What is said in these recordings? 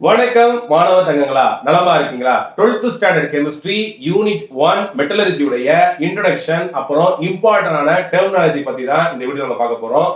வணக்கம் மாணவ தங்கங்களா, நலமா இருக்கீங்களா? 12th standard chemistry unit 1 metallurgy உடைய இன்ட்ரோடக்ஷன் அப்புறம் இம்பார்ட்டன்டான டெர்மினாலஜி பத்தி தான் இந்த வீடியோ நம்ம பார்க்க போறோம்.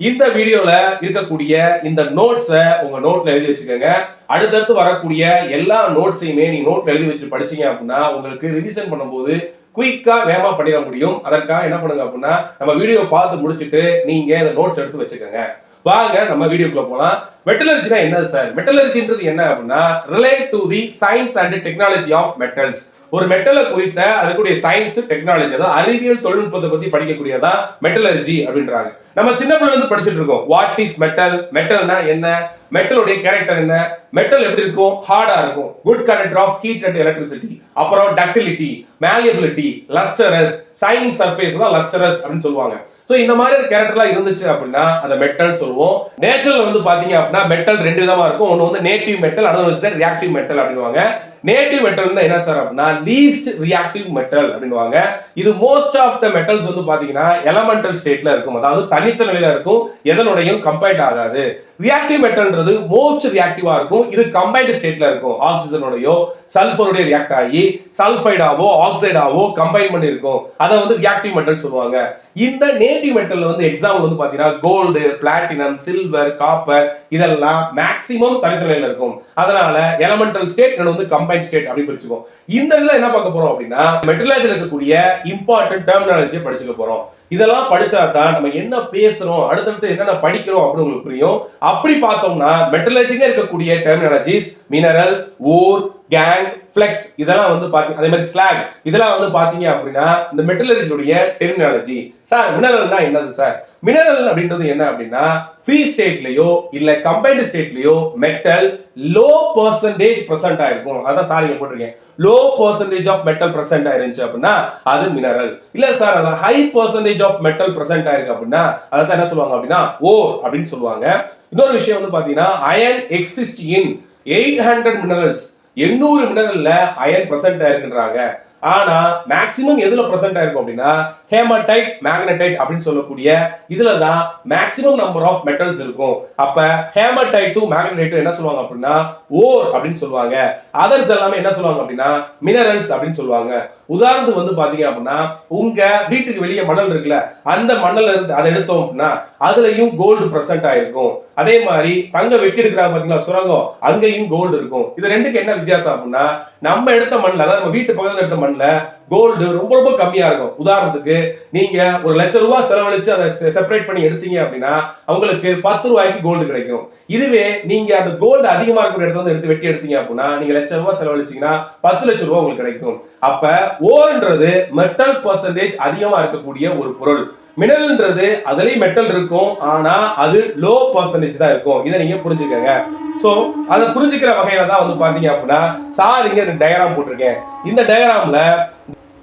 இந்த வீடியோல இருக்கக்கூடிய இந்த நோட்ஸை உங்க நோட்ல எழுதி வச்சுக்கோங்க. அடுத்தடுத்து வரக்கூடிய எல்லா நோட்ஸையுமே நீங்க நோட்ல எழுதி வச்சு படிச்சீங்க அப்படின்னா உங்களுக்கு ரிவிஷன் பண்ணும்போது குயிக்கா வேகமா பண்ணிட முடியும். அதற்காக என்ன பண்ணுங்க அப்படின்னா நம்ம வீடியோ பார்த்து முடிச்சுட்டு நீங்க இந்த நோட்ஸ் எடுத்து வச்சுக்கோங்க. வாங்க நம்ம வீடியோக்குள்ள போலாம். மெட்டலர்ஜினா என்னது சார்? மெட்டலர்ஜின்றது என்ன அப்படின்னா relate to the science and technology of metals. ஒரு மெட்டலை குறித்த அதுக்குரிய சயின்ஸ் டெக்னாலஜி, அதாவது அறிவியல் தொழில்நுட்பத்தை பத்தி படிக்கக்கூடியதான் மெட்டலர்ஜி அப்படின்றாங்க. நம்ம சின்ன பிள்ளைல இருந்து படிச்சுட்டு இருக்கோம். What is metal? மெட்டல்னா என்ன? மெட்டலுடைய கேரக்டர் என்ன? மெட்டல் எப்படி இருக்கும்? ஹார்டா இருக்கும். Good conductor of heat and electricity. அப்புறம் ductility, malleability, lustrous, shining surface தான் லஸ்டரஸ் அப்படின்னு சொல்லுவாங்க. சோ இந்த மாதிரி கேரக்டர்லாம் இருந்துச்சு அப்படின்னா அதை மெட்டல் சொல்லுவோம். நேச்சர்ல வந்து பாத்தீங்க அப்படின்னா மெட்டல் ரெண்டு விதமா இருக்கும். ஒன்னு வந்து நேட்டிவ் மெட்டல், அதாவது வந்து ரியாக்டிவ் மெட்டல் அப்படின்வாங்க. நேட்டிவ் மெட்டல் என்ன சார் அப்படின்னா லீஸ்ட் ரியாக்டிவ் மெட்டல் அப்படின்வாங்க. இது மோஸ்ட் ஆஃப் த மெட்டல்ஸ் வந்து பாத்தீங்கன்னா எலமெண்டல் ஸ்டேட்ல இருக்கும், அதாவது தனித்த நிலையில இருக்கும், எதனுடையும் கம்பைண்ட் ஆகாது. ரியாக்டிவ் மெட்டல்ன்றது மோஸ்ட் ரியாக்டிவா இருக்கும். இது கம்பைன்ட் ஸ்டேட்ல இருக்கும். ஆக்சிஜனோடயோ சல்பரோட ரியாக்ட் ஆகி சல்பைடாவோ ஆக்சைடாவோ கம்பைன் பண்ணி இருக்கும். அதை வந்து ரியாக்டிவ் மெட்டல் சொல்லுவாங்க. இந்த நேட்டிவ் மெட்டல் வந்து எக்ஸாம்பிள் வந்து பாத்தீங்கன்னா கோல்டு, பிளாட்டினம், சில்வர், காப்பர் இதெல்லாம் மேக்ஸிமம் தனித்த நிலையில இருக்கும். அதனால எலமெண்டல் ஸ்டேட் வந்து கம்பைன்ட் ஸ்டேட் அப்படி பிரிச்சுக்கோ. இந்த இதுல என்ன பார்க்க போறோம் அப்படின்னா மெட்டலர்ஜில இருக்கக்கூடிய இம்பார்ட்டன்ட் டெர்மினாலஜியை படிச்சுக்க போறோம். இதெல்லாம் படிச்சா தான் நம்ம என்ன பேசுறோம், அடுத்தடுத்து என்னென்ன படிக்கிறோம் அப்படின்னு உங்களுக்கு புரியும். அப்படி பார்த்தோம்னா மெட்டலர்ஜில இருக்கக்கூடிய டெர்மினாலஜிஸ் மினரல், ஓர், கேங், ஃப்ளெக்ஸ் இதெல்லாம் வந்து பாத்தீங்க, அதே மாதிரி ஸ்லாக் இதெல்லாம் வந்து பாத்தீங்க அப்படின்னா இந்த மெட்டலர்ஜியுடைய டெர்மினாலஜி. சார் மினரல்னா என்னது சார்? மினரல் அப்படின்றது என்ன அப்படின்னா ஃப்ரீ ஸ்டேட்லயோ இல்ல கம்பைன்ட் ஸ்டேட்லயோ மெட்டல் லோ பெர்சன்டேஜ் பிரசன்ட் ஆயிருக்கும். அதான் சார் இங்க போட்டிருக்கேன். Low percentage of metal present ஆயிருந்துச்சு அப்படின்னா அது மினரல். இல்ல சார் அது high percentage of metal present ஆயிருக்கு அப்படின்னா அதான் என்ன சொல்லுவாங்க அப்படின்னா ஓர் அப்படின்னு சொல்லுவாங்க. இன்னொரு விஷயம் வந்து பாத்தீங்கன்னா அயன் எக்ஸிஸ்ட் இன் 800 மினரல்ஸ். 800 மினரல்ல அயன் பிரசன்ட் ஆயிருக்குன்றாங்க. ஆனா மேக்ஸிமம் எதுல பிரசன்ட் ஆயிருக்கும் அப்படின்னா ஹேமடைட், மேக்னடைட் அப்படின்னு சொல்லக்கூடிய இதுல தான் மேக்ஸிமம் நம்பர் ஆஃப் மெட்டல்ஸ் இருக்கும். அப்ப ஹேமடைட் மேக்னடைட் என்ன சொல்லுவாங்க அப்படின்னா ஓர் அப்படின்னு சொல்லுவாங்க. அதர்ஸ் எல்லாமே என்ன சொல்லுவாங்க அப்படின்னா மினரல்ஸ் அப்படின்னு சொல்லுவாங்க. உதாரணத்துக்கு வந்து பாத்தீங்க அப்படின்னா உங்க வீட்டுக்கு வெளியே மணல் இருக்குல்ல, அந்த மணல்ல இருந்து அதை எடுத்தோம் அப்படின்னா அதுலயும் கோல்டு பிரசன்ட் ஆயிருக்கும். அதே மாதிரி தங்க வெட்டி எடுக்கிறாங்க பாத்தீங்களா சுரங்கம், அங்கேயும் கோல்டு இருக்கும். இது ரெண்டுக்கு என்ன வித்தியாசம் அப்படின்னா நம்ம எடுத்த மண்ணில், அதாவது நம்ம வீட்டு பக்கத்துல எடுத்த மண்ணில் கோல்டு ரொம்ப ரொம்ப கம்மியா இருக்கும். உதாரணத்துக்கு நீங்க ஒரு ₹1,00,000 செலவழிச்சு அதை செப்பரேட் பண்ணி எடுத்தீங்க அப்படின்னா உங்களுக்கு 10 ரூபாய்க்கு கோல்டு கிடைக்கும். இதுவே நீங்க அந்த கோல்டு அதிகமா இருக்கிற இடத்துல வந்து எடுத்து வெட்டி எடுத்தீங்க அப்படின்னா நீங்க ₹1,00,000 செலவழிச்சீங்கன்னா 10 லட்சம் ரூபாய் உங்களுக்கு கிடைக்கும். அப்ப ஓர்ன்றது மெட்டல் பெர்சன்டேஜ் அதிகமா இருக்கக்கூடிய ஒரு பொருள். மினரல்ன்றது அதுலயும் மெட்டல் இருக்கும், ஆனா அது லோ பெர்சன்டேஜ் தான் இருக்கும். இதை நீங்க புரிஞ்சுக்கங்க. சோ அதை புரிஞ்சுக்கிற வகையில தான் வந்து பாத்தீங்க அப்படின்னா சார் இங்க டயக்ராம் போட்டிருக்கேன். இந்த டயக்ராம்ல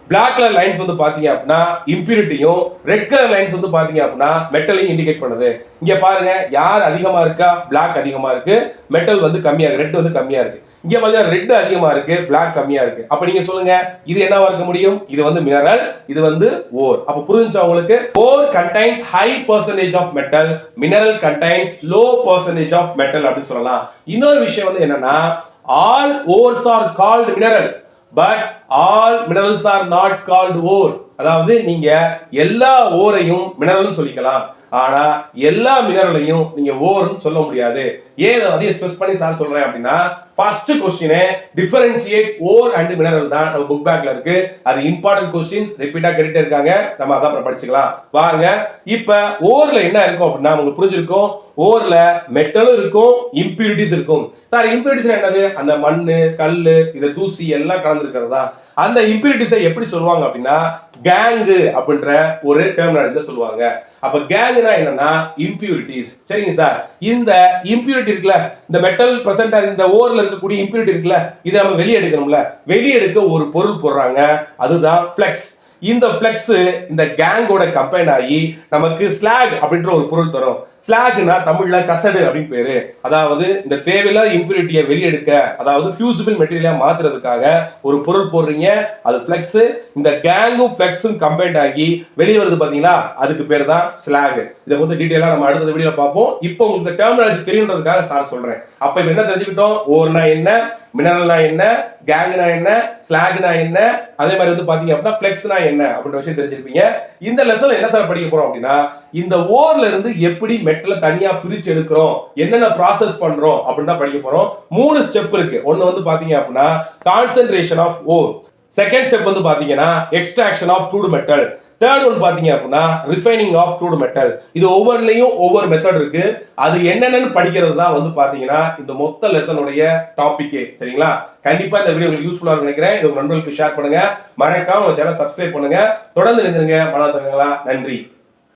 பிளாக் கலர் லைன்ஸ் வந்து பாத்தீங்க அப்படின்னா இம்பியூரிட்டியும், ரெட் கலர் லைன்ஸ் வந்து பாத்தீங்க அப்படின்னா மெட்டலையும் இண்டிகேட் பண்ணுது. இங்க பாருங்க யார் அதிகமா இருக்கா? பிளாக் அதிகமா இருக்கு, மெட்டல் வந்து கம்மியா இருக்கு, ரெட் வந்து கம்மியா இருக்கு. இங்க பாத்தீங்கன்னா ரெட் அதிகமா இருக்கு, பிளாக் கம்மியா இருக்கு. அப்ப நீங்க சொல்லுங்க இது என்னவா இருக்க முடியும்? இது வந்து மினரல், இது வந்து ஓர். அப்ப புரிஞ்சுச்சா உங்களுக்கு? Ore contains high percentage of metal, mineral contains low percentage of metal அப்படின்னு சொல்லலாம். இன்னொரு விஷயம் வந்து என்னன்னா all ores are called mineral but all minerals are not called ore. அதாவது நீங்க எல்லா ஓரையும் மினரல்னு சொல்லிக்கலாம், ஆனா எல்லா மினரலையும் நீங்க ஓர்னு சொல்ல முடியாது. ஏன் அதையும் ஸ்ட்ரெஸ் பண்ணி சார் சொல்றேன் அப்படின்னா first question differentiate ore and mineral தான் நம்ம புக் பேக்ல இருக்கு. அது இம்பார்ட்டன்ட் क्वेश्चंस ரிப்பீட்டா கேட்டுட்டே இருக்காங்க, நம்ம அத அப்புறம் படிச்சுக்கலாம். வாங்க இப்ப ஓர்ல என்ன இருக்கும் அப்படின்னா உங்களுக்கு புரிஞ்சிருக்கும். ஓர்ல மெட்டலும் இருக்கும், இம்பியூரிட்டிஸ் இருக்கும். சார் இம்பியூரிட்டிஸ் என்னது? அந்த மண்ணு, கல்லு, இது தூசி எல்லாம் கலந்து இருக்கிறதா. அந்த இம்பியூரிட்டிஸை எப்படி சொல்லுவாங்க அப்படின்னா கேங் அப்படின்ற ஒரு டெர்மினாலஜில சொல்லுவாங்க. அப்ப கேங்னா என்னன்னா இம்பியூரிட்டிஸ். சரிங்க சார், இந்த இம்பியூரிட்டி இருக்குல்ல, இந்த மெட்டல் பிரசன்ட் இந்த ஓர்ல இருக்கக்கூடிய இம்பியூரிட்டி இருக்குல்ல, இதை நம்ம வெளியே எடுக்கணும்ல, வெளியே எடுக்க ஒரு பொருள் போடுறாங்க, அதுதான் ஃப்ளெக்ஸ். இந்த ஃபிளக்ஸ் இந்த கேங்கோட கம்பைன் ஆகி நமக்கு ஸ்லாக் அப்படின்ற ஒரு பொருள் தரும். ஸ்லாக்னா தமிழ்ல கசடு அப்படின்னு பேரு. அதாவது இந்த தேவையில்லாத இம்பியூரிட்டியை வெளியெடுக்க, அதாவது ஃபியூசிபிள் மெட்டீரியலா மாத்துறதுக்காக ஒரு பொருள் போடுறீங்க, அது ஃபிளக்ஸ். இந்த கேங்கும் ஃபிளக்ஸும் கம்பைன் ஆகி வெளியே வருது பாத்தீங்களா, அதுக்கு பேர் தான் ஸ்லாக். இதை பத்தி டீடைலா நம்ம அடுத்த வீடியோல பார்ப்போம். இப்போ உங்களுக்கு டெர்மினாலஜி தெரியுன்றதுக்காக சார் சொல்றேன். அப்ப இப்ப என்ன தெரிஞ்சுக்கிட்டோம்? ஓர்னா என்ன, மினரல்னா என்ன, கேங்னா என்ன, ஸ்லாக்னா என்ன, அதே மாதிரி வந்து பாத்தீங்க அப்படின்னா ஃபிளக்ஸ்னா என்ன அப்படின்ற விஷயம் தெரிஞ்சிருப்பீங்க. இந்த லெசன்ல என்ன சார் படிக்க போறோம் அப்படின்னா, இந்த ஓர்ல இருந்து எப்படி மெட்டலை தனியா பிரிச்சு எடுக்கிறோம், என்னென்ன ப்ராசஸ் பண்றோம் அப்படின்னு தான் படிக்க போறோம். 3 ஸ்டெப் இருக்கு. ஒன்னு வந்து பாத்தீங்க அப்படின்னா concentration of ore. Second step வந்து பாத்தீங்கன்னா extraction of crude metal. Third one பாத்தீங்க அப்படின்னா ரிஃபைனிங் ஆஃப் க்ரூட் மெட்டல். இது ஒவ்வொருலயும் ஒவ்வொரு மெத்தட் இருக்கு. அது என்னென்னு படிக்கிறது தான் வந்து பாத்தீங்கன்னா இந்த மொத்த லெசனுடைய டாபிக்கே. சரிங்களா? கண்டிப்பா இந்த வீடியோ உங்களுக்கு யூஸ்ஃபுல்லா நினைக்கிறேன். இது உங்க நண்பர்களுக்கு ஷேர் பண்ணுங்க. மறக்காம சேனல் சப்ஸ்கிரைப் பண்ணுங்க. தொடர்ந்து நிறுத்துங்க. மனதங்கங்களா. நன்றி.